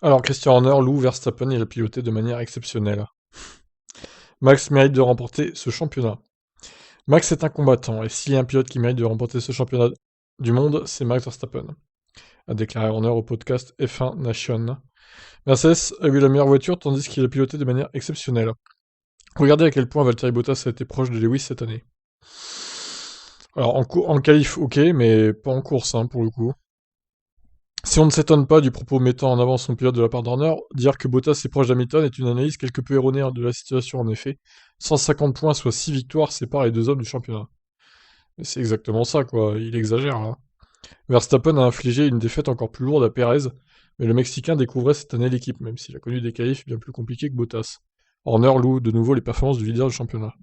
Alors, Christian Horner loue Verstappen et l'a piloté de manière exceptionnelle. Max mérite de remporter ce championnat. Max est un combattant, et s'il y a un pilote qui mérite de remporter ce championnat du monde, c'est Max Verstappen, a déclaré Horner au podcast F1 Nation. Mercedes a eu la meilleure voiture tandis qu'il a piloté de manière exceptionnelle. Regardez à quel point Valtteri Bottas a été proche de Lewis cette année. Alors en qualif, ok, mais pas en course, hein, pour le coup. Si on ne s'étonne pas du propos mettant en avant son pilote de la part d'Horner, dire que Bottas est proche d'Hamilton est une analyse quelque peu erronée de la situation en effet. 150 points, soit 6 victoires, séparent les deux hommes du championnat. Et c'est exactement ça, quoi, il exagère là. Verstappen a infligé une défaite encore plus lourde à Perez, mais le Mexicain découvrait cette année l'équipe, même s'il a connu des qualifs bien plus compliqués que Bottas. Horner loue de nouveau les performances du leader du championnat.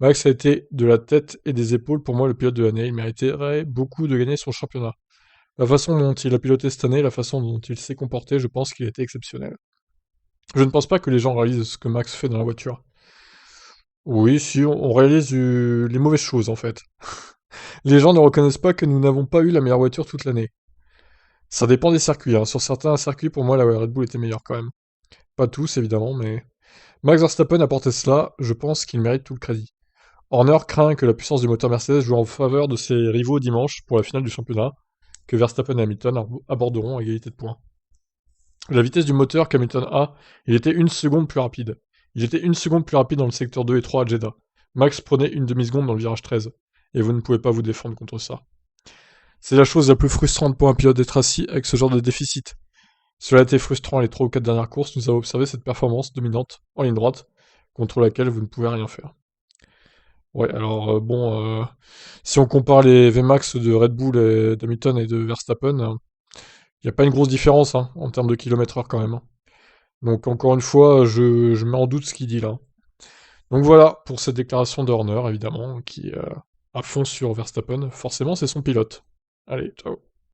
Max a été de la tête et des épaules pour moi le pilote de l'année, il mériterait beaucoup de gagner son championnat. La façon dont il a piloté cette année, la façon dont il s'est comporté, je pense qu'il a été exceptionnel. Je ne pense pas que les gens réalisent ce que Max fait dans la voiture. Oui, si, on réalise les mauvaises choses en fait. Les gens ne reconnaissent pas que nous n'avons pas eu la meilleure voiture toute l'année. Ça dépend des circuits, hein. Sur certains circuits, pour moi, la Red Bull était meilleure quand même. Pas tous, évidemment, mais... Max Verstappen a porté cela, je pense qu'il mérite tout le crédit. Horner craint que la puissance du moteur Mercedes joue en faveur de ses rivaux dimanche pour la finale du championnat, que Verstappen et Hamilton aborderont à égalité de points. La vitesse du moteur qu'Hamilton a, il était une seconde plus rapide. Il était une seconde plus rapide dans le secteur 2 et 3 à Jeddah. Max prenait une demi-seconde dans le virage 13. Et vous ne pouvez pas vous défendre contre ça. C'est la chose la plus frustrante pour un pilote d'être assis avec ce genre de déficit. Cela a été frustrant les 3 ou 4 dernières courses, nous avons observé cette performance dominante en ligne droite, contre laquelle vous ne pouvez rien faire. Ouais, alors si on compare les VMAX de Red Bull et d'Hamilton et de Verstappen, il n'y a pas une grosse différence hein, en termes de kilomètre heure quand même, hein. Donc encore une fois, je mets en doute ce qu'il dit là. Donc voilà, pour cette déclaration d'Horner, évidemment, qui à fond sur Verstappen, forcément c'est son pilote. Allez, ciao.